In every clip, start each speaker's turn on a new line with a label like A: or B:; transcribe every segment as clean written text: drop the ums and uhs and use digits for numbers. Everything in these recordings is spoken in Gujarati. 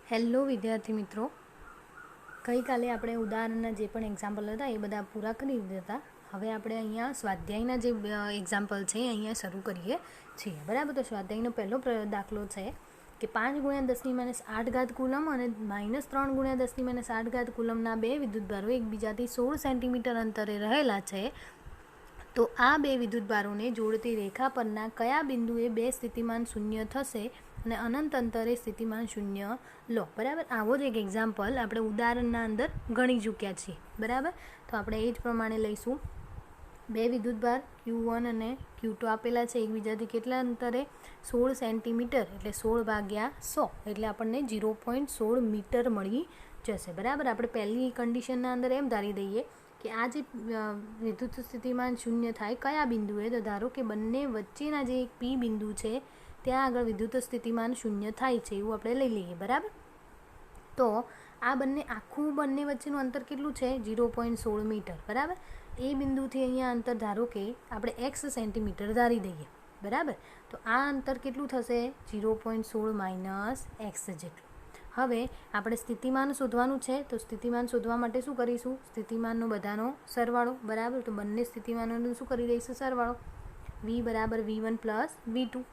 A: હેલો વિદ્યાર્થી મિત્રો, ગઈકાલે આપણે ઉદાહરણના જે પણ એક્ઝામ્પલ હતા એ બધા પૂરા કરી દીધા હતા. હવે આપણે અહીંયા સ્વાધ્યાયના જે એક્ઝામ્પલ છે અહીંયા શરૂ કરીએ છીએ. બરાબર, તો સ્વાધ્યાયનો પહેલો દાખલો છે કે 5×10⁻8 કુલમ અને -3×10⁻8 કુલમના બે વિદ્યુતભારો એકબીજાથી 16 સેન્ટીમીટર અંતરે રહેલા છે. તો આ બે વિદ્યુતભારોને જોડતી રેખા પરના કયા બિંદુએ બે સ્થિતિમાન શૂન્ય થશે અને અનંત અંતરે સ્થિતિમાન શૂન્ય લો. બરાબર, આવો જ એક એક્ઝામ્પલ આપણે ઉદાહરણના અંદર ગણી ચૂક્યા છીએ. બરાબર, તો આપણે એ જ પ્રમાણે લઈશું. બે વિદ્યુતભાર Q1 અને Q2 આપેલા છે એકબીજાથી કેટલા અંતરે? 16 સેન્ટીમીટર, એટલે 16/100 એટલે આપણને 0.16 મીટર મળી જશે. બરાબર, આપણે પહેલી કન્ડિશનના અંદર એમ ધારી દઈએ કે આ જે વિદ્યુત સ્થિતિમાન શૂન્ય થાય કયા બિંદુએ? તો ધારો કે બંને વચ્ચેના જે એક P બિંદુ છે ત્યાં આગળ વિદ્યુત સ્થિતિમાન શૂન્ય થાય છે એવું આપણે લઈ લઈએ. બરાબર, તો આ બંને વચ્ચેનું અંતર કેટલું છે? 0.16 મીટર. બરાબર, એ બિંદુથી અહીંયા અંતર ધારો કે આપણે x સેન્ટીમીટર ધારી દઈએ. બરાબર, તો આ અંતર કેટલું થશે? 0.16 - x જેટલું. હવે આપણે સ્થિતિમાન શોધવાનું છે, તો સ્થિતિમાન શોધવા માટે શું કરીશું? સ્થિતિમાનનો બધાનો સરવાળો. બરાબર, તો બંને સ્થિતિમાનોનો શું કરી દઈશું? સરવાળો. v = v1 + v2.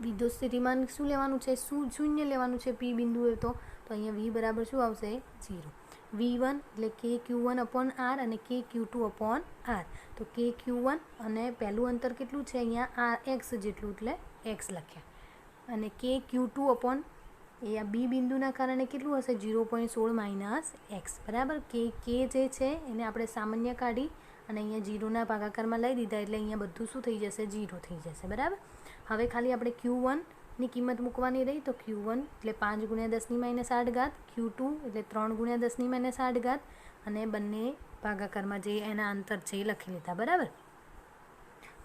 A: વિદ્યુત સ્થિતિમાન શું લેવાનું છે? શૂન્ય લેવાનું છે P બિંદુએ. તો અહીંયા v બરાબર શું આવશે? 0. v1 એટલે kQ1/r અને kQ2/r. તો kQ1 અને પહેલું અંતર કેટલું છે? અહીંયા x જેટલું, એટલે x લખ્યા. અને kQ2 એ આ B બિંદુના કારણે કેટલું હશે? 0.16 - x. બરાબર, કે જે છે એને આપણે સામાન્ય કાઢી અને અહીંયા 0ના ભાગાકારમાં લઈ દીધા એટલે અહીંયા બધું શું થઈ જશે? 0 થઈ જશે. બરાબર, હવે ખાલી આપણે Q1ની કિંમત મૂકવાની રહી. તો Q1 એટલે 5×10⁻8, Q2 એટલે 3×10⁻8 અને બંને ભાગાકારમાં જે એના અંતર છે એ લખી લીધા. બરાબર,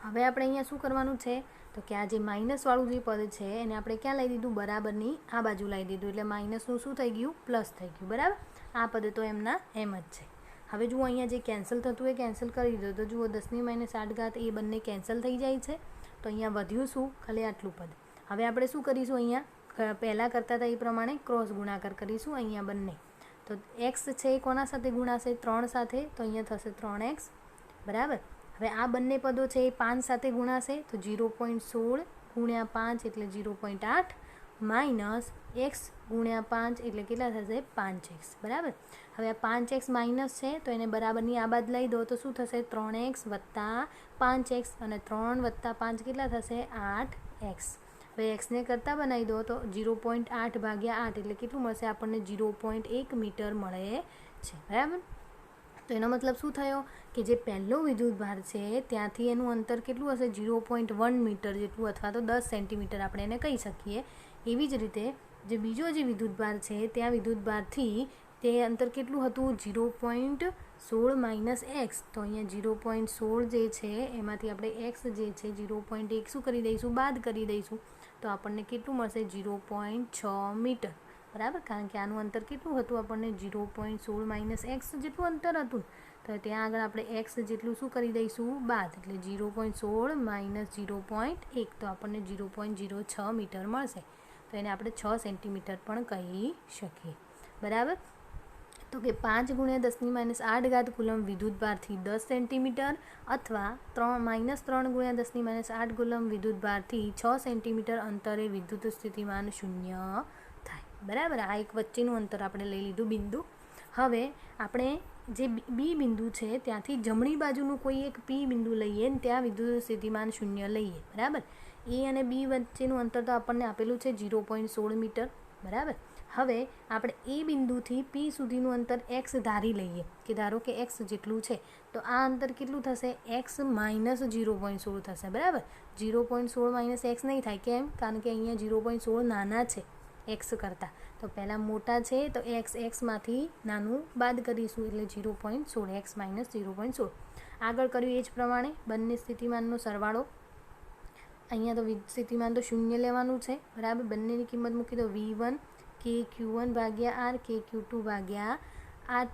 A: હવે આપણે અહીંયા શું કરવાનું છે? તો કે આ જે માઇનસવાળું જે પદ છે એને આપણે ક્યાં લઈ દીધું? બરાબરની આ બાજુ લઈ દીધું, એટલે માઇનસનું શું થઈ ગયું? પ્લસ થઈ ગયું. બરાબર, આ પદ તો એમના એમ જ છે. હવે જુઓ અહીંયા જે કેન્સલ થતું એ કેન્સલ કરી દીધું. તો જુઓ 10⁻8 એ બંને કેન્સલ થઈ જાય છે. તો અહીંયા વધ્યું શું? ખાલી આટલું પદ. હવે આપણે શું કરીશું? અહીંયા પહેલાં કરતા હતા એ પ્રમાણે ક્રોસ ગુણાકાર કરીશું અહીંયા બંને. તો x છે એ કોના સાથે ગુણાશે? 3 સાથે. તો અહીંયા થશે 3x. બરાબર, હવે આ બંને પદો છે એ 5 સાથે ગુણાશે. તો 0.16 × 5 એટલે 0.8 માઇનસ x × 5 એટલે કેટલા થશે? 5x. બરાબર, હવે આ 5x માઇનસ છે તો એને બરાબરની આ બાદ લઈ દો તો શું થશે? 3x + 5x અને 3 + 5 કેટલા થશે? 8x. હવે xને કરતાં બનાવી દો તો 0.8/8 એટલે કેટલું મળશે આપણને? 0.1 મીટર મળે છે. બરાબર, તો એનો મતલબ શું થયો? કે જે પહેલો વિદ્યુતભાર છે ત્યાંથી એનું અંતર કેટલું હશે? 0.1 મીટર જેટલું, અથવા તો 10 સેન્ટીમીટર આપણે એને કહી શકીએ. એવી જ રીતે જે બીજો જે વિદ્યુતભાર છે ત્યાં વિદ્યુતભારથી તે અંતર કેટલું હતું? 0.16 - x. તો અહીંયા 0.16 જે છે એમાંથી આપણે x જે છે 0.1 શું કરી દઈશું? બાદ કરી દઈશું. તો આપણને કેટલું મળશે? 0.6 મીટર. બરાબર, કારણ કે આનું અંતર કેટલું હતું? આપણને 0.16 - x જેટલું અંતર હતું. તો ત્યાં આગળ આપણે x જેટલું શું કરી દઈશું? બાદ, એટલે 0.16 - 0.1 તો આપણને 0.06 મીટર મળશે. તો એને આપણે 6 સેન્ટીમીટર પણ કહી શકીએ. બરાબર, તો કે 5×10⁻8 કુલમ વિદ્યુતભારથી 10 સેન્ટીમીટર અથવા -3×10⁻8 કુલમ વિદ્યુતભારથી 6 સેન્ટીમીટર અંતરે વિદ્યુત સ્થિતિમાન શૂન્ય થાય. બરાબર, આ એક વચ્ચેનું અંતર આપણે લઈ લીધું બિંદુ. હવે આપણે જે B બિંદુ છે ત્યાંથી જમણી બાજુનું કોઈ એક P બિંદુ લઈએ ને ત્યાં વિદ્યુત સ્થિતિમાન શૂન્ય લઈએ. બરાબર, A અને B વચ્ચેનું અંતર તો આપણને આપેલું છે 0.16 મીટર. બરાબર, હવે આપણે એ બિંદુથી P સુધીનું અંતર x ધારી લઈએ કે ધારો કે x જેટલું છે. તો આ અંતર કેટલું થશે? x - 0.16 થશે. બરાબર, 0.16 - x નહીં થાય. કેમ? કારણ કે અહીંયા 0.16 નાના છે x કરતાં. તો પહેલાં મોટા છે તો xમાંથી નાનું બાદ કરીશું એટલે 0.16 x - 0.16. આગળ કર્યું એ જ પ્રમાણે બંને સ્થિતિમાનનો સરવાળો. અહીંયા તો સ્થિતિમાન તો શૂન્ય લેવાનું છે. બરાબર, બંનેની કિંમત મૂકી દો. v1 kQ1/r kQ2/r.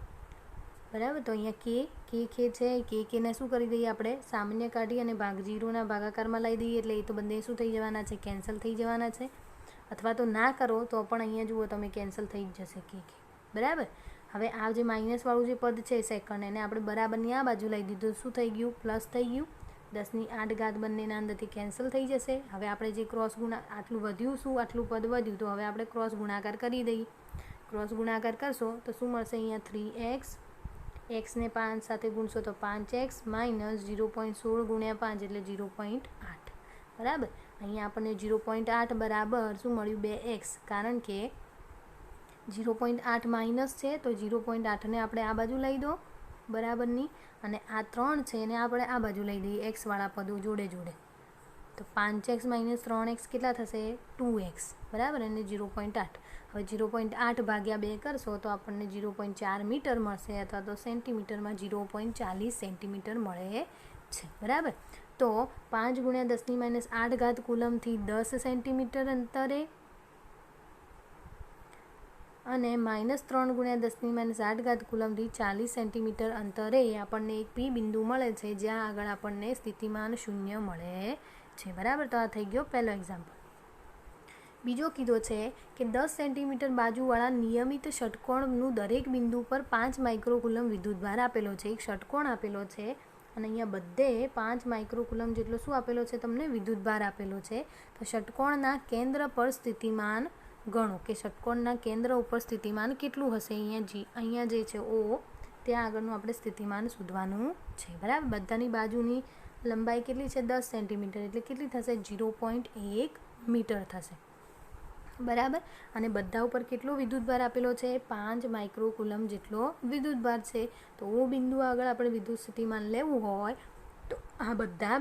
A: બરાબર, તો અહીંયા k છે ને શું કરી દઈએ આપણે? સામાન્ય કાઢી અને 0ના ભાગાકારમાં લઈ દઈએ એટલે એ તો બંને શું થઈ જવાના છે? કેન્સલ થઈ જવાના છે. અથવા તો ના કરો તો પણ અહીંયા જુઓ તમે કેન્સલ થઈ જ જશે કે બરાબર. હવે આ જે માઇનસવાળું જે પદ છે સેકન્ડ એને આપણે બરાબરની આ બાજુ લઈ દીધું, શું થઈ ગયું? પ્લસ થઈ ગયું. 10⁸ બંનેના અંદરથી કેન્સલ થઈ જશે. હવે આપણે જે ક્રોસ આટલું વધ્યું, શું આટલું પદ વધ્યું, તો હવે આપણે ક્રોસ ગુણાકાર કરી દઈએ. ક્રોસ ગુણાકાર કરશો તો શું મળશે? અહીંયા 3x, એક્સને 5 સાથે ગુણશો તો 5x માઇનસ 0.16 ગુણ્યા 5 એટલે 0.8 બરાબર. અહીંયા આપણને 0.8 બરાબર શું મળ્યું? 2x, કારણ કે 0.8 માઇનસ છે તો 0.8ને આપણે આ બાજુ લઈ દો બરાબરની, અને આ 3 છે એને આપણે આ બાજુ લઈ દઈએ એક્સવાળા પદો જોડે જોડે. તો 5x માઇનસ 3x કેટલા થશે? 2x બરાબર, અને 0.8. હવે 0.8 ભાગ્યા 2 કરશો તો આપણને 0.4 મીટર મળશે, અથવા તો સેન્ટીમીટરમાં 0.40 સેન્ટીમીટર મળે છે બરાબર. તો 5 × 10⁻8 કુલમથી 10 સેન્ટીમીટર અંતરે અને -3 × 10⁻8 કુલમથી 40 સેન્ટીમીટર અંતરે આપણને એક પી બિંદુ મળે છે, જ્યાં આગળ આપણને સ્થિતિમાન 0 મળે છે બરાબર. તો આ થઈ ગયો પહેલો એક્ઝામ્પલ. બીજો કીધો છે કે 10 સેન્ટીમીટર બાજુવાળા નિયમિત ષટકોણનું દરેક બિંદુ પર 5 માઇક્રોકુલમ વિદ્યુતભાર આપેલો છે. એક ષટકોણ આપેલો છે અને અહીંયા બધે 5 માઇક્રોકુલમ જેટલો શું આપેલો છે? તમને વિદ્યુતભાર આપેલો છે. તો ષટકોણના કેન્દ્ર પર સ્થિતિમાન ગણો, કે ષટકોણના કેન્દ્ર ઉપર સ્થિતિમાન કેટલું હશે? અહીંયા જે છે O, ત્યાં આગળનું આપણે સ્થિતિમાન શોધવાનું છે બરાબર. બધાની બાજુની લંબાઈ કેટલી છે? 10 સેન્ટીમીટર, એટલે કેટલી થશે? 0.1 મીટર થશે બરાબર. અને બધા ઉપર કેટલો વિદ્યુતભાર આપેલો છે? 5 માઇક્રોકુલમ જેટલો વિદ્યુતભાર છે. તો O બિંદુ આગળ આપણે વિદ્યુત સ્થિતિમાન લેવું હોય તો આ બધા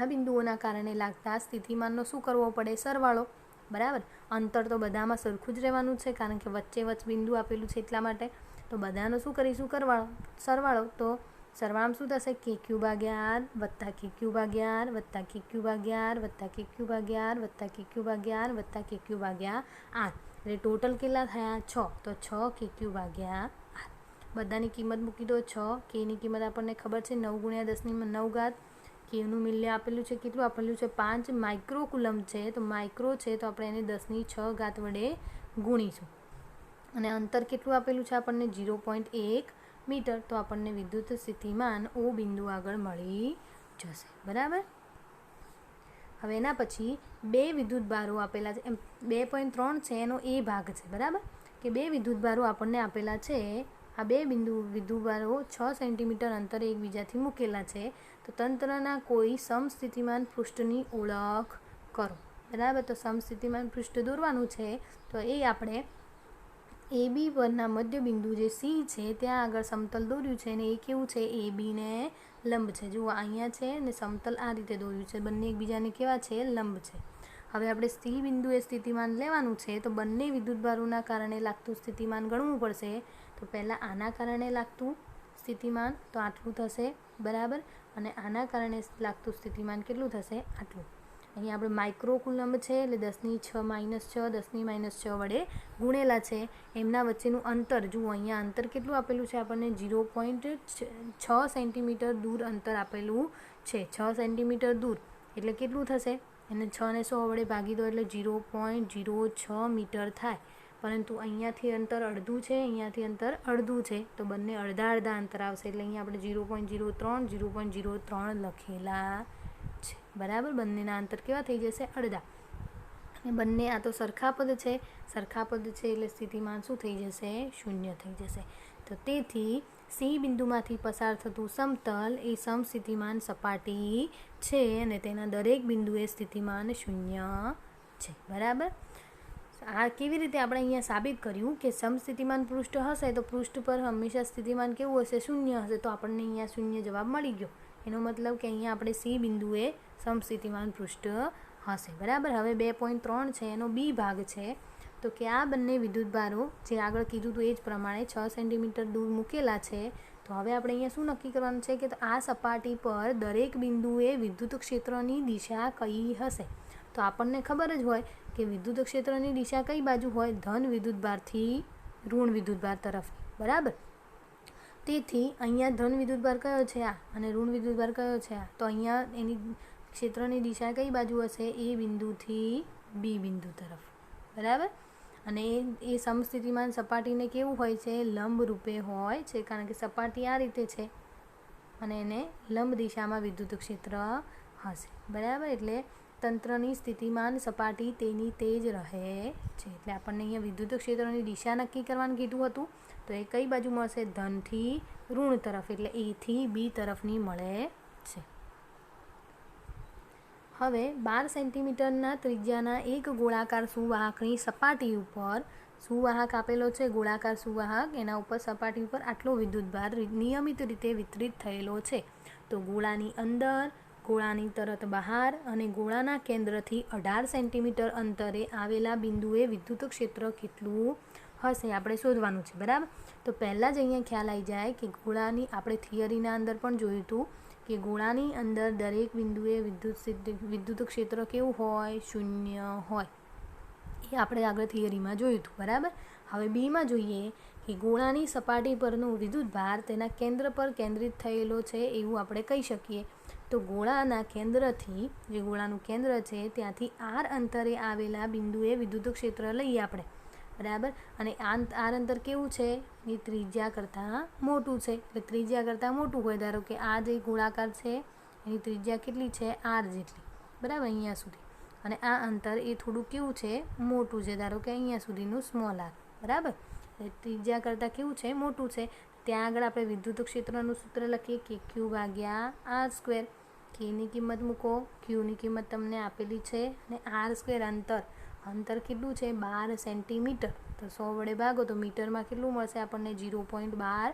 A: બિંદુઓના કારણે લાગતા સ્થિતિમાનનો શું કરવો પડે? સરવાળો બરાબર. અંતર તો બધામાં સરખું જ રહેવાનું છે, કારણ કે વચ્ચે બિંદુ આપેલું છે એટલા માટે. તો બધાનો શું કરીશું? સરવાળો. તો સરવાળામાં શું થશે? KQ/R વત્તા KQ/R વત્તા KQ/R વત્તા KQ/R વત્તા KQ/R વત્તા KQ/R. એટલે ટોટલ કેટલા થયા? 6. તો 6 KQ/R. બધાની કિંમત મૂકી દો 6. Kની કિંમત આપણને ખબર છે 9 × 10⁹. Kનું મૂલ્ય આપેલું છે, કેટલું આપેલું છે? 5 માઇક્રોકુલમ છે. તો માઇક્રો છે તો આપણે એને 10⁶ વડે ગુણીશું. અને અંતર કેટલું આપેલું છે આપણને? 0.1 મીટર. તો આપણને વિદ્યુત સ્થિતિમાન O બિંદુ આગળ મળી જશે બરાબર. હવે એના પછી 2 વિદ્યુતભારો આપેલા છે, 2.3 છે એનો A ભાગ છે બરાબર, કે 2 વિદ્યુતભારો આપણને આપેલા છે. આ 2 વિદ્યુતભારો 6 સેન્ટીમીટર અંતરે એકબીજાથી મૂકેલા છે. તો તંત્રના કોઈ સમસ્થિતિમાન પૃષ્ઠની ઓળખ કરો બરાબર. તો સમસ્થિતિમાન પૃષ્ઠ દોરવાનું છે. તો એ આપણે AB પરના મધ્ય બિંદુ જે C છે ત્યાં આગળ સમતલ દોર્યું છે, અને એ કેવું છે? ABને લંબ છે. જુઓ અહીંયા છે ને સમતલ આ રીતે દોર્યું છે, બંને એકબીજાને કેવા છે? લંબ છે. હવે આપણે C બિંદુએ સ્થિતિમાન લેવાનું છે. તો બંને વિદ્યુતભારોના કારણે લાગતું સ્થિતિમાન ગણવું પડશે. તો પહેલાં આના કારણે લાગતું સ્થિતિમાન તો આટલું થશે બરાબર, અને આના કારણે લાગતું સ્થિતિમાન કેટલું થશે? આટલું. અહીંયા આપણે માઇક્રોકુલમ છે એટલે 10⁻6 10⁻6 વડે ગુણેલા છે. એમના વચ્ચેનું અંતર જુઓ, અહીંયા અંતર કેટલું આપેલું છે આપણને? 0.6 સેન્ટીમીટર દૂર અંતર આપેલું છે. 6 સેન્ટીમીટર દૂર એટલે કેટલું થશે? એને 6 ને 100 વડે ભાગી દો એટલે 0.06 મીટર થાય. પરંતુ અહીંયાથી અંતર અડધું છે, અહીંયાથી અંતર અડધું છે, તો બંને અડધા અંતર આવશે. એટલે અહીંયા આપણે 0.03 લખેલા છે બરાબર. બંનેના અંતર કેવા થઈ જશે? અડધા. અને બંને આ તો સરખા પદ છે એટલે સ્થિતિમાન શું થઈ જશે? 0 થઈ જશે. તો તેથી C બિંદુમાંથી પસાર થતું સમતલ એ સમસ્થિતિમાન સપાટી છે, અને તેના દરેક બિંદુએ સ્થિતિમાન 0 છે બરાબર. આ કેવી રીતે આપણે અહીંયા સાબિત કર્યું કે સમસ્થિતિમાન પૃષ્ઠ હશે તો પૃષ્ઠ પર હંમેશા સ્થિતિમાન કેવું હશે? 0 હશે. તો આપણને અહીંયા 0 જવાબ મળી ગયો. એનો મતલબ કે અહીંયા આપણે C બિંદુએ સમસ્થિતિમાન પૃષ્ઠ હશે બરાબર. હવે 2.3 છે એનો B ભાગ છે. તો કે આ બંને વિદ્યુતભારો જે આગળ કીધું હતું એ જ પ્રમાણે 6 સેન્ટીમીટર દૂર મૂકેલા છે. તો હવે આપણે અહીંયા શું નક્કી કરવાનું છે કે આ સપાટી પર દરેક બિંદુએ વિદ્યુત ક્ષેત્રની દિશા કઈ હશે? તો આપણને ખબર જ હોય કે વિદ્યુત ક્ષેત્રની દિશા કઈ બાજુ હોય? ધન વિદ્યુતભારથી ઋણ વિદ્યુતભાર તરફ બરાબર. તેથી અહીંયા ધન વિદ્યુતભાર કયો છે? આ. અને ઋણ વિદ્યુતભાર કયો છે? આ. તો અહીંયા એની ક્ષેત્રની દિશા કઈ બાજુ હશે? એ બિંદુથી બી બિંદુ તરફ, બરાબર. અને એ સમસ્થિતિમાન સપાટીને કેવું હોય છે? લંબ રૂપે હોય છે, કારણ કે સપાટી આ રીતે છે અને એને લંબ દિશામાં વિદ્યુત ક્ષેત્ર હશે, બરાબર. એટલે તંત્રની સ્થિતિમાન સપાટી તેની તે જ રહે છે. એટલે આપણને અહીંયા વિદ્યુત ક્ષેત્રની દિશા નક્કી કરવાનું કીધું હતું, તો એ કઈ બાજુ મળશે? ધનથી ઋણ તરફ, એટલે એથી બી તરફની મળે છે. હવે 12 સેન્ટીમીટરના ત્રિજ્યાના એક ગોળાકાર સુવાહકની સપાટી ઉપર, સુવાહક આપેલો છે ગોળાકાર સુવાહક, એના ઉપર સપાટી ઉપર આટલો વિદ્યુતભાર નિયમિત રીતે વિતરિત થયેલો છે. તો ગોળાની અંદર, ગોળાની તરત બહાર અને ગોળાના કેન્દ્રથી 18 સેન્ટીમીટર અંતરે આવેલા બિંદુએ વિદ્યુત ક્ષેત્ર કેટલું હશે આપણે શોધવાનું છે, બરાબર. તો પહેલાં જ અહીંયા ખ્યાલ આવી જાય કે ગોળાની, આપણે થિયરીના અંદર પણ જોયું હતું કે ગોળાની અંદર દરેક બિંદુએ વિદ્યુત ક્ષેત્ર કેવું હોય? શૂન્ય હોય. એ આપણે આગળ થિયરીમાં જોયું હતું, બરાબર. હવે બીમાં જોઈએ કે ગોળાની સપાટી પરનો વિદ્યુતભાર તેના કેન્દ્ર પર કેન્દ્રિત થયેલો છે એવું આપણે કહી શકીએ. તો ગોળાના કેન્દ્રથી, જે ગોળાનું કેન્દ્ર છે ત્યાંથી આર અંતરે આવેલા બિંદુએ વિદ્યુત ક્ષેત્ર લઈએ આપણે, બરાબર. અને આર અંતર કેવું છે? એ ત્રિજ્યા કરતાં મોટું છે. એટલે ત્રિજ્યા કરતાં મોટું હોય, ધારો કે આ જે ગોળાકાર છે એની ત્રિજ્યા કેટલી છે? આર જેટલી, બરાબર, અહીંયા સુધી. અને આ અંતર એ થોડું કેવું છે? મોટું છે, ધારો કે અહીંયા સુધીનું સ્મોલ આર, બરાબર. ત્રિજ્યા કરતાં કેવું છે? મોટું છે. ત્યાં આગળ આપણે વિદ્યુત ક્ષેત્રનું સૂત્ર લખીએ કે ક્યુ ભાગ્યા આર સ્ક્વેર. કેની કિંમત મૂકો, ક્યુની કિંમત તમને આપેલી છે, અને આર સ્ક્વેર અંતર કેટલું છે? 12 સેન્ટીમીટર. તો 100 વડે ભાગો તો મીટરમાં કેટલું મળશે આપણને? 0.12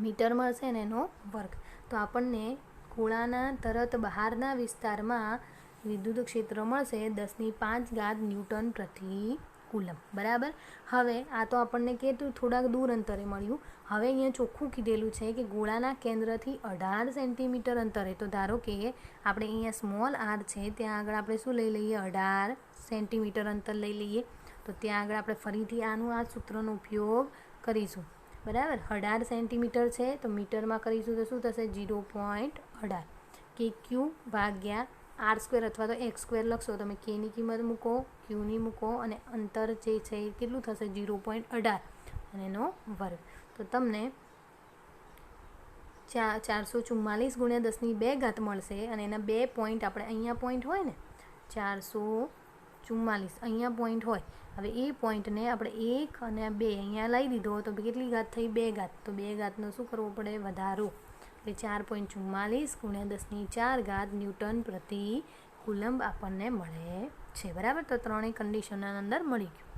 A: મીટર મળશે ને એનો વર્ગ. તો આપણને ગોળાના તરત બહારના વિસ્તારમાં વિદ્યુત ક્ષેત્ર મળશે 10⁵ ન્યૂટન પ્રતિ કુલમ, બરાબર. હવે આ તો આપણને કેટલું થોડાક દૂર અંતરે મળ્યું. હવે અહીંયા ચોખ્ખું કીધેલું છે કે ગોળાના કેન્દ્રથી 18 સેન્ટીમીટર અંતરે. તો ધારો કે આપણે અહીંયા સ્મોલ આર છે ત્યાં આગળ આપણે શું લઈ લઈએ? 18 સેન્ટીમીટર અંતર લઈ લઈએ. તો ત્યાં આગળ આપણે ફરીથી આ સૂત્રનો ઉપયોગ કરીશું, બરાબર. 18 સેન્ટીમીટર છે તો મીટરમાં કરીશું તો શું થશે? 0.18. કે ક્યુ ભાગ્યા આર સ્ક્વેર અથવા તો એક્સ સ્ક્વેર લખશો તમે. કેની કિંમત મૂકો, ક્યુની મૂકો, અને અંતર જે છે એ કેટલું થશે? 0.18 અને એનો વર્ગ. તો તમને 444 ગુણ્યા 10⁵ મળશે. અને એના 2 પોઈન્ટ, આપણે અહીંયા પોઈન્ટ હોય ને 444, અહીંયા પોઈન્ટ હોય. હવે એ પોઈન્ટને આપણે 1 અને 2 અહીંયા લઈ દીધો તો કેટલી ઘાત થઈ? 2 ઘાત. તો 2 ઘાતનો શું કરવો પડે? વધારો. એટલે 4.44 ગુણ્યા 10⁴ ન્યૂટન પ્રતિ કુલમ આપણને મળે છે, બરાબર. તો ત્રણેય કન્ડિશનના અંદર મળી ગયું.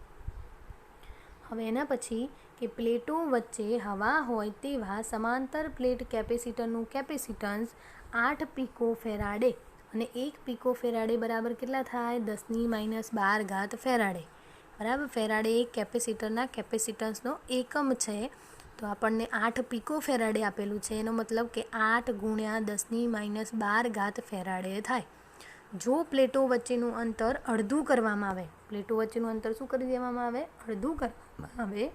A: હવે એના પછી કે પ્લેટો વચ્ચે હવા હોય તેવા સમાંતર પ્લેટ કેપેસિટરનું કેપેસિટન્સ 8 પિકો ફેરાડે અને 1 પિકો ફેરાડે બરાબર કેટલા થાય? 10⁻12 ફેરાડે, બરાબર. ફેરાડે એક કેપેસિટરના કેપેસિટન્સનો એકમ છે. તો આપણને 8 પિકો ફેરાડે આપેલું છે, એનો મતલબ કે 8 ગુણ્યા 10⁻12 ફેરાડે થાય. જો પ્લેટો વચ્ચેનું અંતર અડધું કરવામાં આવે, પ્લેટો વચ્ચેનું અંતર શું કરી દેવામાં આવે? અડધું કરવામાં આવે,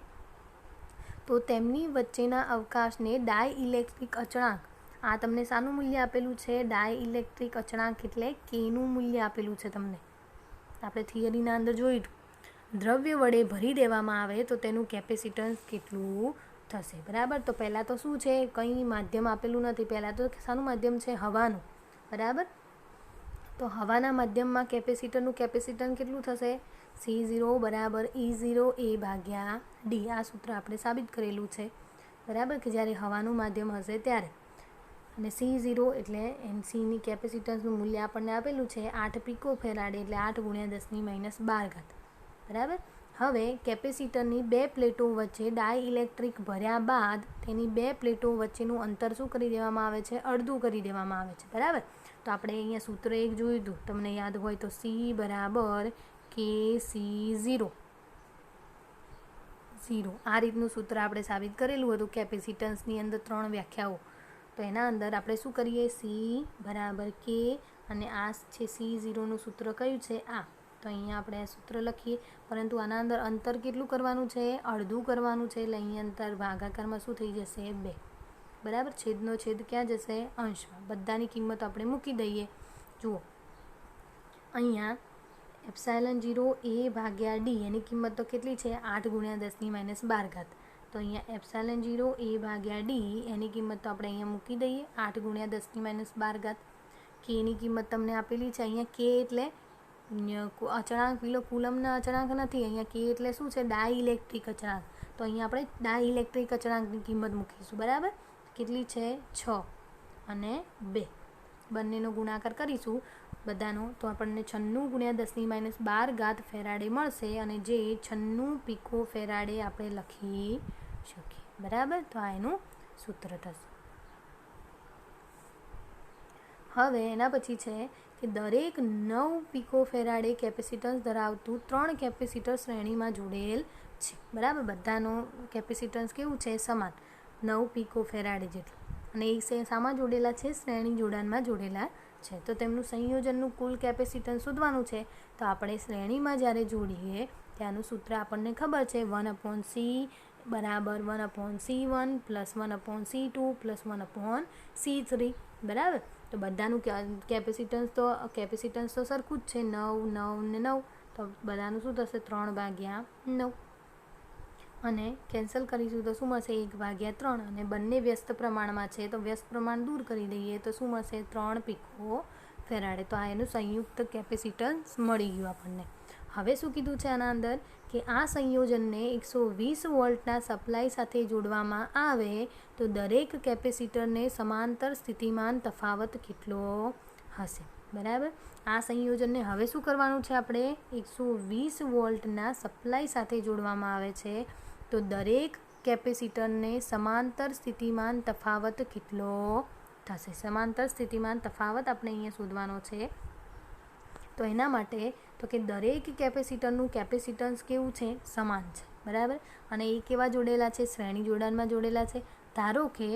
A: તો તેમની વચ્ચેના અવકાશને ડાયઇલેક્ટ્રિક અચળાંક, આ તમને શાનું મૂલ્ય આપેલું છે? ડાયઇલેક્ટ્રિક અચળાંક એટલે કેનું મૂલ્ય આપેલું છે તમને, આપણે થિયરીના અંદર જોયું. દ્રવ્ય વડે ભરી દેવામાં આવે તો તેનું કેપેસિટન્સ કેટલું થશે, બરાબર. તો પહેલાં તો શું છે? કંઈ માધ્યમ આપેલું નથી. પહેલાં તો શાનું માધ્યમ છે? હવાનું, બરાબર. તો હવાના માધ્યમમાં કેપેસિટરનું કેપેસિટન્સ કેટલું થશે? C0 બરાબર E0 A ભાગ્યા D. આ સૂત્ર આપણે સાબિત કરેલું છે, બરાબર, કે જ્યારે હવાનું માધ્યમ હશે ત્યારે. અને C0 એટલે Cની કેપેસિટન્સનું મૂલ્ય આપણને આપેલું છે 8 પિકો ફેરાડે, એટલે 8 ગુણ્યા 10⁻12, બરાબર. હવે કેપેસિટરની 2 પ્લેટો વચ્ચે ડાયઇલેક્ટ્રિક ભર્યા બાદ તેની 2 પ્લેટો વચ્ચેનું અંતર શું કરી દેવામાં આવે છે? અડધું કરી દેવામાં આવે છે, બરાબર. તો આપણે અહીંયા સૂત્ર એક જોયું હતું, તમને યાદ હોય તો C બરાબર KC0. આ રીતનું સૂત્ર આપણે સાબિત કરેલું હતું કેપેસિટન્સની અંદર 3 વ્યાખ્યાઓ. તો એના અંદર આપણે શું કરીએ? C બરાબર K અને આ છે C0નું સૂત્ર કયું છે? આ. તો અહીંયા આપણે આ સૂત્ર લખીએ, પરંતુ આના અંદર અંતર કેટલું કરવાનું છે? અડધું કરવાનું છે. એટલે અહીંયા અંતર ભાગાકારમાં શું થઈ જશે? 2, બરાબર. છેદનો છેદ ક્યાં જશે? અંશમાં. બધાની કિંમત આપણે મૂકી દઈએ. જુઓ અહીંયા એપ્સાયલન 0 a ભાગ્યા d એની કિંમત તો કેટલી છે 8 ગુણ્યા 10 - 12 તો અહીંયા એપ્સાયલન 0 a ભાગ્યા d એની કિંમત તો આપણે અહીંયા મૂકી દઈએ 8 ગુણ્યા 10 - 12 k ની કિંમત તમને આપેલી છે અહીંયા k એટલે અચળાંક પેલો કુલમના અચળાંક નથી અહીંયા k એટલે શું છે ડાઇલેક્ટ્રિક અચળાંક તો અહીંયા આપણે ડાઇલેક્ટ્રિક અચળાંકની કિંમત મૂકીશું બરાબર કેટલી છે 6 અને 2 બંનેનો ગુણાકાર કરીશું બધાનો તો આપણને 96 ગુણ્યા 10 - 12 ફેરાડે મળશે અને જે 96 પીકો ફેરાડે આપણે લખી શકીએ બરાબર તો આ એનું સૂત્ર થશે હવે એના પછી છે કે દરેક 9 પીકો ફેરાડે કેપેસિટન્સ ધરાવતું 3 કેપેસિટર શ્રેણીમાં જોડેલ છે બરાબર બધાનો કેપેસિટન્સ કેવું છે સમાન 9 પીકો ફેરાડે જેટલું અને એ શામાં જોડેલા છે શ્રેણી જોડાણમાં જોડેલા છે તો તેમનું સંયોજનનું કુલ કેપેસિટન્સ શોધવાનું છે તો આપણે શ્રેણીમાં જ્યારે જોડીએ ત્યાંનું સૂત્ર આપણને ખબર છે 1/c બરાબર 1/c1 + 1/c2 + 1/c3 બરાબર તો બધાનું કેપેસિટન્સ તો સરખું જ છે 9 9 ને 9 તો બધાનું શું થશે 3/9 અને કેન્સલ કરીશું તો શું મળશે 1/3 અને બંને વ્યસ્ત પ્રમાણમાં છે તો વ્યસ્ત પ્રમાણ દૂર કરી દઈએ તો શું મળશે 3 પીકો ફેરાડે તો આ એનું સંયુક્ત કેપેસિટન્સ મળી ગયું આપણને હવે શું કીધું છે આના અંદર કે આ સંયોજનને 120 વોલ્ટના સપ્લાય સાથે જોડવામાં આવે તો દરેક કેપેસિટરને સમાંતર સ્થિતિમાન તફાવત કેટલો હશે બરાબર આ સંયોજનને હવે શું કરવાનું છે આપણે 120 વોલ્ટના સપ્લાય સાથે જોડવામાં આવે છે તો દરેક કેપેસિટરને સમાંતર સ્થિતિમાન તફાવત કેટલો થશે સમાંતર સ્થિતિમાન તફાવત આપણે અહીંયા શોધવાનો છે તો એના માટે તો કે દરેક કેપેસિટરનું કેપેસિટન્સ કેવું છે સમાન છે બરાબર અને એ કેવા જોડેલા છે શ્રેણી જોડાણમાં જોડેલા છે ધારો કે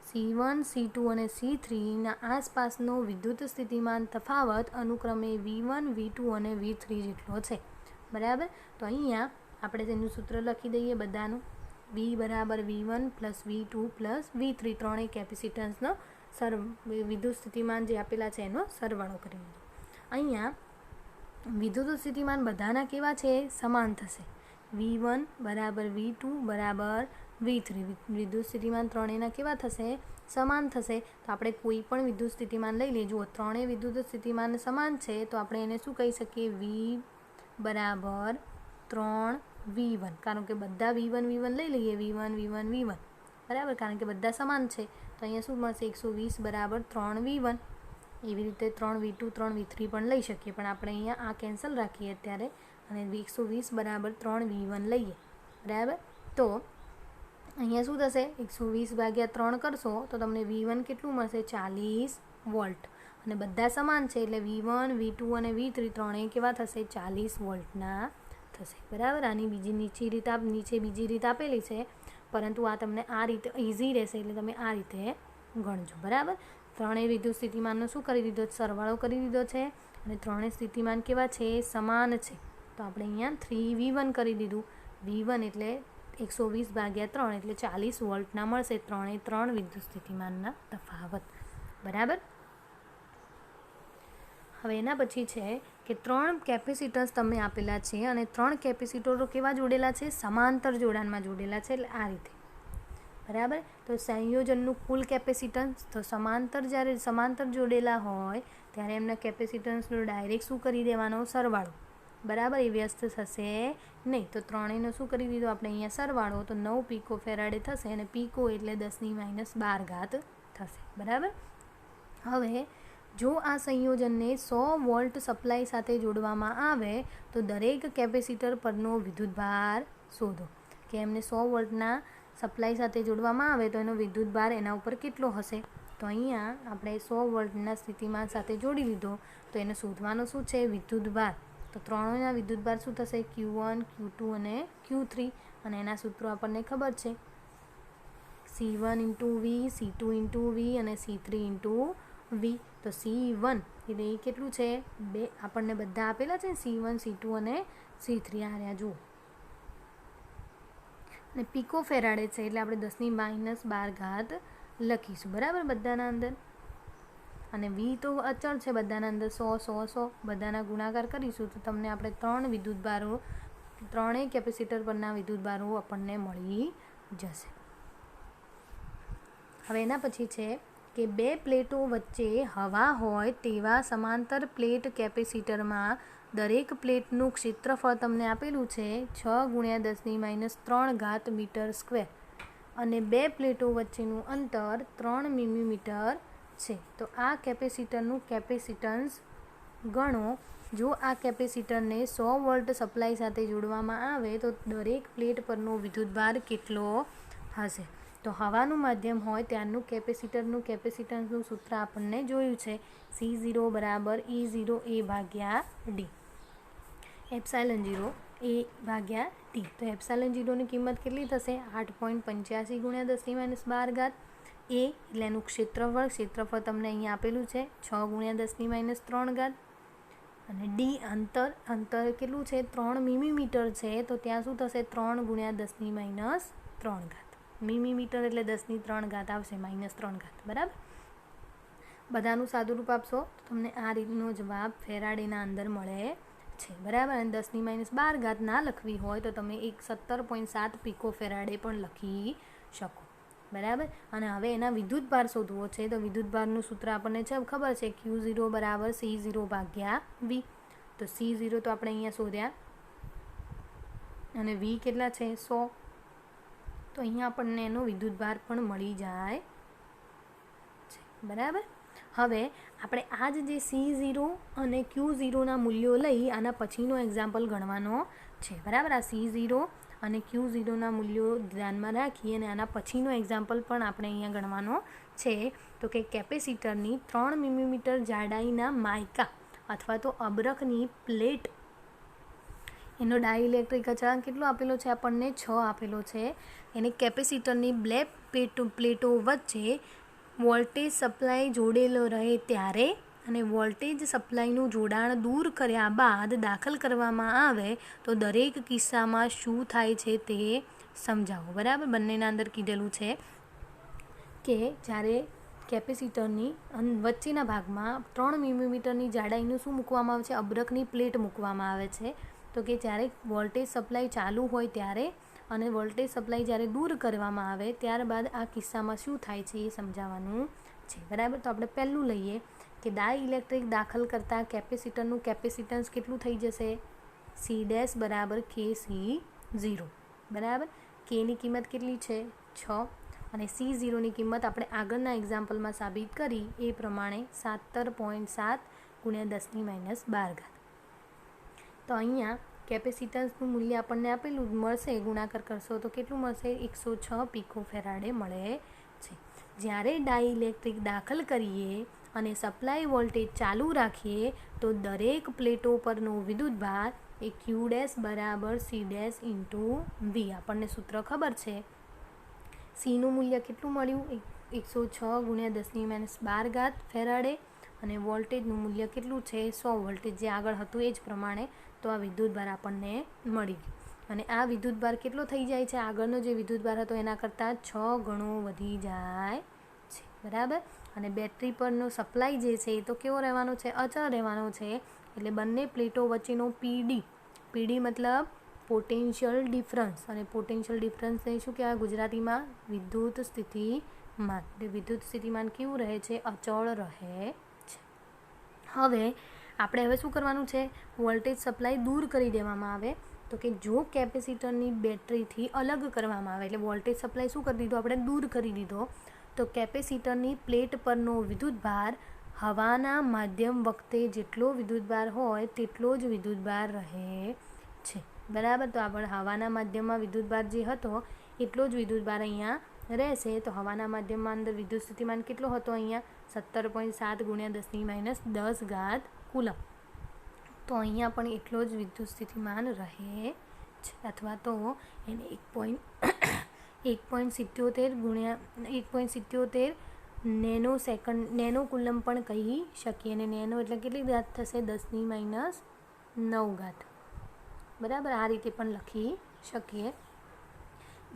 A: C1 C2 અને C3ના આસપાસનો વિદ્યુત સ્થિતિમાન તફાવત અનુક્રમે V1 V2 અને V3 જેટલો છે બરાબર તો અહીંયા આપણે તેનું સૂત્ર લખી દઈએ બધાનું V બરાબર V1 + V2 + V3 ત્રણેય કેપેસિટન્સનો વિદ્યુત સ્થિતિમાન જે આપેલા છે એનો સરવાળો કરી દીધો અહીંયા વિદ્યુત સ્થિતિમાન બધાના કેવા છે સમાન થશે V1 બરાબર V2 બરાબર V3 વિદ્યુત સ્થિતિમાન ત્રણેયના કેવા થશે સમાન થશે તો આપણે કોઈ પણ વિદ્યુત સ્થિતિમાન લઈ લઈએ જુઓ ત્રણેય વિદ્યુત સ્થિતિમાન સમાન છે તો આપણે એને શું કહી શકીએ V બરાબર 3V1 કારણ કે બધા V1 લઈ લઈએ V1 બરાબર કારણ કે બધા સમાન છે તો અહીંયા શું મળશે 120 બરાબર 3V1 એવી રીતે 3V2 3V3 પણ લઈ શકીએ પણ આપણે અહીંયા આ કેન્સલ રાખીએ અત્યારે અને 120 બરાબર 3V1 લઈએ બરાબર તો અહીંયા શું થશે 120/3 કરશો તો તમને V1 કેટલું મળશે 40 વોલ્ટ અને બધા સમાન છે એટલે V1 V2 અને V3 ત્રણેય કેવા થશે 40 વોલ્ટના થશે બરાબર આની નીચે બીજી રીત આપેલી છે પરંતુ આ તમને આ રીતે ઇઝી રહેશે એટલે તમે આ રીતે ગણજો બરાબર ત્રણેય વિદ્યુત સ્થિતિમાનનો શું કરી દીધો સરવાળો કરી દીધો છે અને ત્રણેય સ્થિતિમાન કેવા છે સમાન છે તો આપણે અહીંયા 3V1 કરી દીધું V1 એટલે 120/3 એટલે 40 વોલ્ટના મળશે ત્રણ વિદ્યુત સ્થિતિમાનના તફાવત બરાબર હવે એના પછી છે કે 3 કેપેસિટર્સ તમને આપેલા છે અને 3 કેપેસિટરો કેવા જોડેલા છે સમાંતર જોડાણમાં જોડેલા છે એટલે આ રીતે બરાબર તો સંયોજનનું કુલ કેપેસિટન્સ તો જ્યારે સમાંતર જોડેલા હોય ત્યારે એમના કેપેસિટન્સનો ડાયરેક્ટ શું કરી દેવાનો સરવાળો બરાબર એ વ્યસ્ત થશે નહીં તો ત્રણેયનો શું કરી દીધો આપણે અહીંયા સરવાળો તો 9 પીકો ફેરાડે થશે અને પીકો એટલે 10 - 12 થશે બરાબર હવે જો આ સંયોજનને 100 વોલ્ટ સપ્લાય સાથે જોડવામાં આવે તો દરેક કેપેસિટર પરનો વિદ્યુતભાર શોધો કે એમને 100 વોલ્ટના સપ્લાય સાથે જોડવામાં આવે તો એનો વિદ્યુતભાર એના ઉપર કેટલો હશે તો અહીંયા આપણે 100 વોલ્ટના સ્થિતિમાન સાથે જોડી લીધો તો એને શોધવાનો શું છે વિદ્યુતભાર તો ત્રણેયના વિદ્યુતભાર શું થશે Q1 Q2 અને Q3 અને એના સૂત્રો આપણને ખબર છે C1 × V C2 × V અને C3 × V તો C1 એટલે એ કેટલું છે બે આપણને બધા આપેલા છે C1 C2 અને C3 આ રહ્યા જુઓ અને પીકો ફેરાડે છે એટલે આપણે 10 - 12 લખીશું બરાબર બધાના અંદર અને વી તો અચળ છે, બધાના અંદર 100 100 100 બધાના ગુણાકાર કરીશું તો તમને આપણે 3 વિદ્યુતભારો, ત્રણેય કેપેસિટર પરના વિદ્યુતભારો આપણને મળી જશે. હવે એના પછી છે કે બે પ્લેટો વચ્ચે હવા હોય તેવા સમાંતર પ્લેટ કેપેસિટરમાં દરેક પ્લેટનું ક્ષેત્રફળ તમને આપેલું છે 6 × 10⁻³ મીટર સ્ક્વેર અને બે પ્લેટો વચ્ચેનું અંતર 3 મિલીમીટર છે. તો આ કેપેસિટરનું કેપેસિટન્સ ગણો. જો આ કેપેસિટરને 100 વોલ્ટ સપ્લાય સાથે જોડવામાં આવે તો દરેક પ્લેટ પરનો વિદ્યુતભાર કેટલો હશે? તો હવાનું માધ્યમ હોય ત્યારનું કેપેસિટરનું કેપેસિટન્સનું સૂત્ર આપણને જોયું છે, C0 = E0A/d, ε0 A/d. તો ε0ની કિંમત કેટલી થશે? 8.85 × 10⁻12 એ એટલે એનું ક્ષેત્રફળ તમને અહીંયા આપેલું છે 6 × 10⁻³ અને ડી અંતર કેટલું છે? 3 મિલીમીટર છે. તો ત્યાં શું થશે? 3 × 10⁻³ મિલીમીટર એટલે 10⁻³ આવશે, -3, બરાબર. બધાનું સાદુરૂપ આપશો તો તમને આ રીતનો જવાબ ફેરાડેના અંદર મળે છે, બરાબર. અને 10⁻12 ના લખવી હોય તો તમે 17.7 પીકો ફેરાડે પણ લખી શકો, બરાબર. અને હવે એના વિદ્યુતભાર શોધવો છે તો વિદ્યુતભારનું સૂત્ર આપણને છે ખબર છે, Q0 = C0/V. તો C0 તો આપણે અહીંયા શોધ્યા અને V કેટલા છે? 100. તો અહીંયા આપણને એનો વિદ્યુતભાર પણ મળી જાય છે, બરાબર. હવે આપણે આજ જે C0 અને Q0ના મૂલ્યો લઈ આના પછીનો એક્ઝામ્પલ ગણવાનો છે, બરાબર. આ C0 અને Q0ના મૂલ્યો ધ્યાનમાં રાખી અને આના પછીનો એક્ઝામ્પલ પણ આપણે અહીંયા ગણવાનો છે. તો કે કેપેસિટરની 3 મિલીમીટર જાડાઈના માયકા અથવા તો અબરખની પ્લેટ, એનો ડાઇલેક્ટ્રિક અચળાંક કેટલો આપેલો છે? આપણને 6 આપેલો છે. એને કેપેસિટરની બે પ્લેટો વચ્ચે વોલ્ટેજ સપ્લાય જોડેલો રહે ત્યારે અને વોલ્ટેજ સપ્લાયનું જોડાણ દૂર કર્યા બાદ દાખલ કરવામાં આવે તો દરેક કિસ્સામાં શું થાય છે તે સમજાવો, બરાબર. બંનેના અંદર કીધેલું છે કે જ્યારે કેપેસિટરની વચ્ચેના ભાગમાં 3 મિલીમીટરની જાડાઈનું શું મૂકવામાં આવે છે? અબરખની પ્લેટ મૂકવામાં આવે છે. તો કે જ્યારે વોલ્ટેજ સપ્લાય ચાલુ હોય ત્યારે અને વોલ્ટેજ સપ્લાય જ્યારે દૂર કરવામાં આવે ત્યારબાદ આ કિસ્સામાં શું થાય છે એ સમજાવવાનું છે, બરાબર. તો આપણે પહેલું લઈએ કે ડાઇલેક્ટ્રિક દાખલ કરતાં કેપેસિટરનું કેપેસિટન્સ કેટલું થઈ જશે? C' = KC0, બરાબર. Kની કિંમત કેટલી છે? 6 અને C0ની કિંમત આપણે આગળના એક્ઝામ્પલમાં સાબિત કરી એ પ્રમાણે 17.7 × 10⁻12. તો અહીંયા કેપેસિટન્સનું મૂલ્ય આપણને આપેલું મળશે, ગુણાકાર કરશો તો કેટલું મળશે? 106 પીકો ફેરાડે મળે છે. જ્યારે ડાઇલેક્ટ્રિક દાખલ કરીએ અને સપ્લાય વોલ્ટેજ ચાલુ રાખીએ તો દરેક પ્લેટો પરનો વિદ્યુતભાર એ Q' = C' × V. આપણને સૂત્ર ખબર છે. Cનું મૂલ્ય કેટલું મળ્યું? 106 × 10⁻12 ફેરાડે અને વોલ્ટેજનું મૂલ્ય કેટલું છે? 100 વોલ્ટેજ જે આગળ હતું એ જ પ્રમાણે. તો આ વિદ્યુતભાર આપણને મળી ગયું અને આ વિદ્યુતભાર કેટલો થઈ જાય છે? આગળનો જે વિદ્યુતભાર હતો એના કરતાં 6 ગણો વધી જાય છે, બરાબર. અને બેટરી પરનો સપ્લાય જે છે એ તો કેવો રહેવાનો છે? અચળ રહેવાનો છે. એટલે બંને પ્લેટો વચ્ચેનો PD મતલબ પોટેન્શિયલ ડિફરન્સ, અને પોટેન્શિયલ ડિફરન્સને શું કહેવાય ગુજરાતીમાં? વિદ્યુત સ્થિતિમાન. એટલે વિદ્યુત સ્થિતિમાન કેવું રહે છે? અચળ રહે છે. હવે આપણે શું કરવાનું છે? વોલ્ટેજ સપ્લાય દૂર કરી દેવામાં આવે. તો કે જો કેપેસિટરની બેટરીથી અલગ કરવામાં આવે એટલે વોલ્ટેજ સપ્લાય શું કરી દીધો? આપણે દૂર કરી દીધો. તો કેપેસિટરની પ્લેટ પરનો વિદ્યુતભાર હવાના માધ્યમ વખતે જેટલો વિદ્યુતભાર હોય તેટલો જ વિદ્યુતભાર રહે છે, બરાબર. તો આપણે હવાના માધ્યમમાં વિદ્યુતભાર જે હતો એટલો જ વિદ્યુતભાર અહીંયા રહેશે. તો હવાના માધ્યમમાં અંદર વિદ્યુત સ્થિતિમાન કેટલો હતો? અહીંયા 17.7 × 10⁻10 કુલમ. તો અહીંયા પણ એટલો જ વિદ્યુત સ્થિતિમાન રહે છે, અથવા તો એને 1.77 નેનો કુલમ પણ કહી શકીએ. અને નેનો એટલે કેટલી ઘાત થશે? 10⁻9, બરાબર. આ રીતે પણ લખી શકીએ.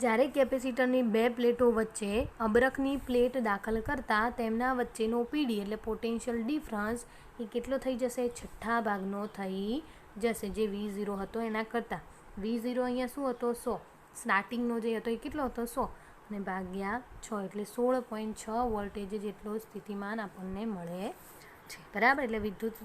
A: જ્યારે કેપેસિટરની બે પ્લેટો વચ્ચે અબરખની પ્લેટ દાખલ કરતાં તેમના વચ્ચેનો પીડી એટલે પોટેન્શિયલ ડિફરન્સ એ કેટલો થઈ જશે? છઠ્ઠા ભાગનો થઈ જશે, જે V0 હતો એના કરતાં. V0 અહીંયા શું હતો? 100. સ્ટાર્ટિંગનો જે હતો એ કેટલો હતો? 100 અને ભાગ્યા 6 એટલે 16.6 વોલ્ટેજ જેટલો સ્થિતિમાન આપણને મળે છે. બરાબર. એટલે વિદ્યુત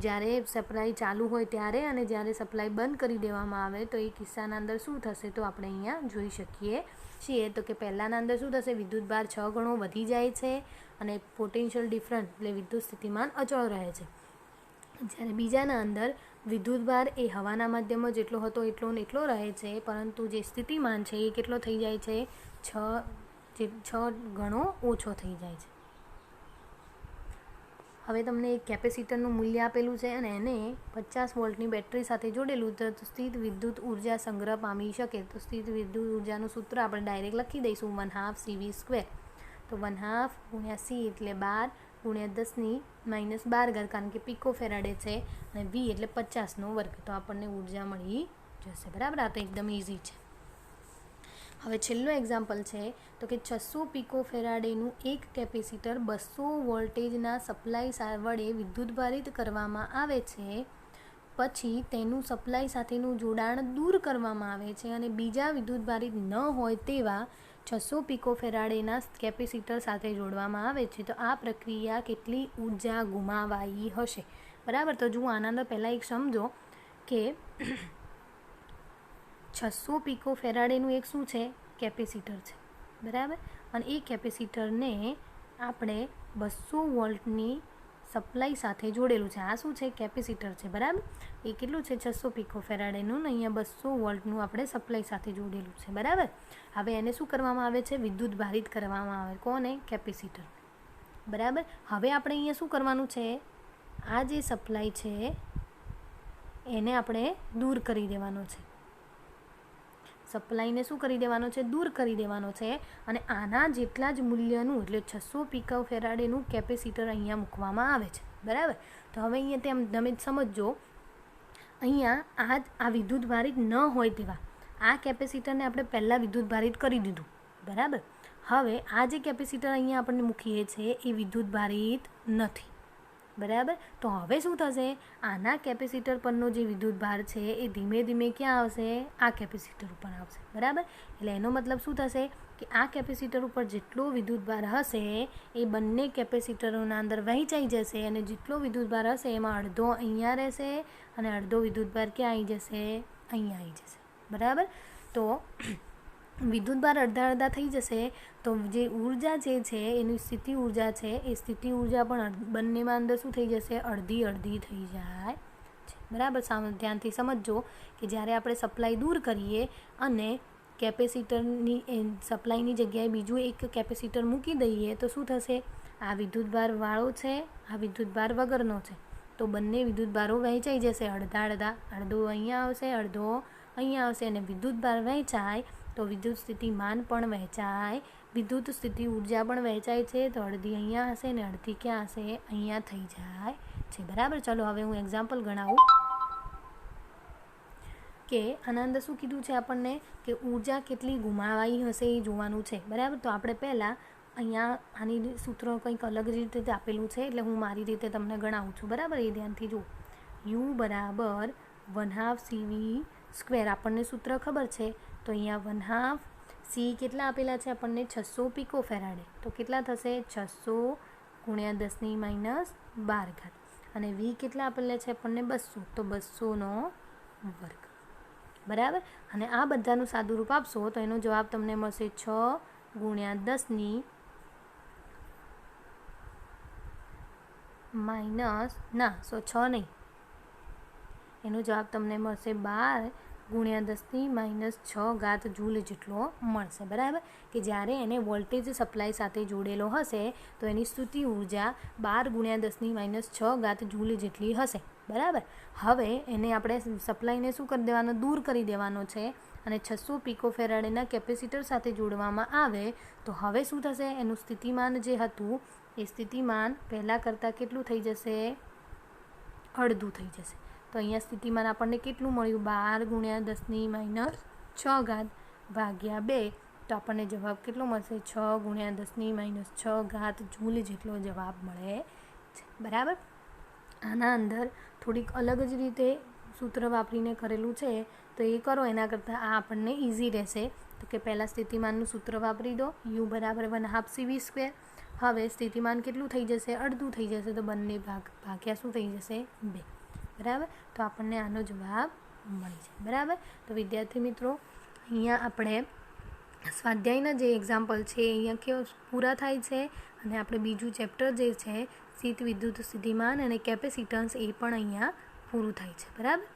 A: જ્યારે સપ્લાય ચાલુ હોય ત્યારે અને જ્યારે સપ્લાય બંધ કરી દેવામાં આવે તો એ કિસ્સાના અંદર શું થશે તો આપણે અહીંયા જોઈ શકીએ છીએ. તો કે પહેલાંના અંદર શું થશે? વિદ્યુત ભાર 6 ગણો વધી જાય છે અને પોટેન્શિયલ ડિફરન્સ એટલે વિદ્યુત સ્થિતિમાન અચળ રહે છે. જ્યારે બીજાના અંદર વિદ્યુત ભાર એ હવાના માધ્યમમાં જેટલો હતો એટલો રહે છે, પરંતુ જે સ્થિતિમાન છે એ કેટલો થઈ જાય છે? 6 ગણો ઓછો થઈ જાય છે. હવે તમને એક કેપેસિટરનું મૂલ્ય આપેલું છે અને એને 50 વોલ્ટની બેટરી સાથે જોડેલું તો સ્થિત વિદ્યુત ઉર્જા સંગ્રહ પામી શકે. તો સ્થિત વિદ્યુત ઉર્જાનું સૂત્ર આપણે ડાયરેક્ટ લખી દઈશું 1/2 CV². તો 1/2 ગુણ્યા C એટલે 12 ગુણ્યા 10⁻12 કારણ કે પિકો ફેરાડે છે અને V એટલે 50નો વર્ગ. તો આપણને ઉર્જા મળી જશે. બરાબર. આ તો એકદમ ઇઝી છે. હવે છેલ્લો એક્ઝામ્પલ છે તો કે 600 પિકો ફેરાડેનું એક કેપેસિટર 200 વોલ્ટેજના સપ્લાય વડે વિદ્યુતભારિત કરવામાં આવે છે. પછી તેનું સપ્લાય સાથેનું જોડાણ દૂર કરવામાં આવે છે અને બીજા વિદ્યુતભારિત ન હોય તેવા 600 પિકો ફેરાડેના કેપેસિટર સાથે જોડવામાં આવે છે. તો આ પ્રક્રિયા કેટલી ઉર્જા ગુમાવાઈ હશે? બરાબર. તો જુઓ, આના અંદર પહેલાં એક સમજો કે 600 પિકો ફેરાડેનું એક શું છે? કેપેસિટર છે. બરાબર. અને એ કેપેસિટરને આપણે 200 વોલ્ટની સપ્લાય સાથે જોડેલું છે. આ શું છે? કેપેસિટર છે. બરાબર. એ કેટલું છે? 600 પિકો ફેરાડેનું ને અહીંયા 200 વોલ્ટનું આપણે સપ્લાય સાથે જોડેલું છે. બરાબર. હવે એને શું કરવામાં આવે છે? વિદ્યુત ભારિત કરવામાં આવે. કોને? કેપેસિટર. બરાબર. હવે આપણે અહીંયા શું કરવાનું છે? આ જે સપ્લાય છે એને આપણે દૂર કરી દેવાનો છે. સપ્લાયને શું કરી દેવાનો છે? દૂર કરી દેવાનો છે. અને આના જેટલા જ મૂલ્યનું એટલે 600 પિકો ફેરાડેનું કેપેસિટર અહીંયા મૂકવામાં આવે છે. બરાબર. તો હવે અહીંયા તમે સમજો, અહીંયા આ વિદ્યુત ભારિત ન હોય તેવા આ કેપેસિટરને આપણે પહેલાં વિદ્યુત ભારિત કરી દીધું. બરાબર. હવે આ જે કેપેસિટર અહીંયા આપણને મૂકીએ છીએ એ વિદ્યુત ભારિત નથી. બરાબર. તો હવે શું થશે? આના કેપેસિટર પરનો જે વિદ્યુત ભાર છે એ ધીમે ધીમે ક્યાં આવશે? આ કેપેસિટર ઉપર આવશે. બરાબર. એટલે એનો મતલબ શું થશે કે આ કેપેસિટર ઉપર જેટલો વિદ્યુત ભાર હશે એ બંને કેપેસિટરોના અંદર વહેંચાઈ જશે અને જેટલો વિદ્યુત ભાર હશે એમાં અડધો અહીંયા રહેશે અને અડધો વિદ્યુત ભાર ક્યાં આવી જશે? અહીંયા આવી જશે. બરાબર. તો વિદ્યુત ભાર અડધા થઈ જશે તો જે ઉર્જા જે છે એની સ્થિતિ ઉર્જા છે એ સ્થિતિ ઉર્જા પણ બંનેમાં અંદર શું થઈ જશે? અડધી થઈ જાય છે. બરાબર. ધ્યાનથી સમજો કે જ્યારે આપણે સપ્લાય દૂર કરીએ અને કેપેસિટરની સપ્લાયની જગ્યાએ બીજું એક કેપેસિટર મૂકી દઈએ તો શું થશે? આ વિદ્યુત ભાર વાળો છે, આ વિદ્યુત ભાર વગરનો છે. તો બંને વિદ્યુત ભારો વહેંચાઈ જશે અડધો અહીંયા આવશે, અડધો અહીંયા આવશે અને વિદ્યુત ભાર વહેંચાય તો વિદ્યુત સ્થિતિમાન પણ વહેંચાય, વિદ્યુત સ્થિતિ ઉર્જા પણ વહેંચાય છે. તો અડધી અહીંયા હશે ને અડધી ક્યાં હશે? અહીંયા થઈ જાય છે. બરાબર. ચલો હવે હું એક્ઝામ્પલ ગણાવું કે આના અંદર શું કીધું છે આપણને કે ઉર્જા કેટલી ગુમાવાઈ હશે એ જોવાનું છે. બરાબર. તો આપણે પહેલાં અહીંયા આની સૂત્ર કંઈક અલગ રીતે આપેલું છે એટલે હું મારી રીતે તમને ગણાવું છું. બરાબર. એ ધ્યાનથી જુઓ. U બરાબર 1/2 CV². આપણને સૂત્ર ખબર છે. તો અહીંયા 1/2 C કેટલા આપેલા છે આપણને? 600 પિકો ફેરાડે. તો કેટલા થશે? 600 ગુણ્યા 10⁻12 અને V કેટલા આપેલા છે આપણને? 200. તો 200નો વર્ગ. બરાબર. અને આ બધાનું સાદું રૂપ આપશો તો એનો જવાબ તમને મળશે 6 ગુણ્યા 10⁻, ના 6 નહીં, એનો જવાબ તમને મળશે 12 ગુણ્યા 10⁻6 જૂલ જેટલો મળશે. બરાબર. કે જ્યારે એને વોલ્ટેજ સપ્લાય સાથે જોડેલો હશે તો એની સ્થિતિ ઉર્જા 12 ગુણ્યા 10⁻6 જૂલ જેટલી હશે. બરાબર. હવે એને આપણે સપ્લાયને શું કરી દેવાનો? દૂર કરી દેવાનો છે અને 600 પિકો ફેરાડેના કેપેસિટર સાથે જોડવામાં આવે તો હવે શું થશે? એનું સ્થિતિમાન જે હતું એ સ્થિતિમાન પહેલાં કરતાં કેટલું થઈ જશે? અડધું થઈ જશે. તો અહીંયા સ્થિતિમાન આપણને કેટલું મળ્યું? 12 ગુણ્યા 10⁻6 ભાગ્યા 2 તો આપણને જવાબ કેટલો મળશે? 6 × 10⁻6 જૂલ જેટલો જવાબ મળે છે. બરાબર. આના અંદર થોડીક અલગ જ રીતે સૂત્ર વાપરીને કરેલું છે, તો એ કરો. એના કરતાં આ આપણને ઇઝી રહેશે. તો કે પહેલાં સ્થિતિમાનનું સૂત્ર વાપરી દો, u = 1/2 CV². હવે સ્થિતિમાન કેટલું થઈ જશે? અડધું થઈ જશે. તો બંને ભાગ્યા શું થઈ જશે? 2. બરાબર. તો આપણને આનો જવાબ મળી જાય. બરાબર. તો વિદ્યાર્થી મિત્રો, અહીંયા આપણે સ્વાધ્યાયના જે એક્ઝામ્પલ છે અહીંયા કેવું પૂરા થાય છે, અને આપણે બીજું ચેપ્ટર જે છે શીત વિદ્યુત સ્થિતિમાન અને કેપેસિટન્સ એ પણ અહીંયા પૂરું થાય છે. બરાબર.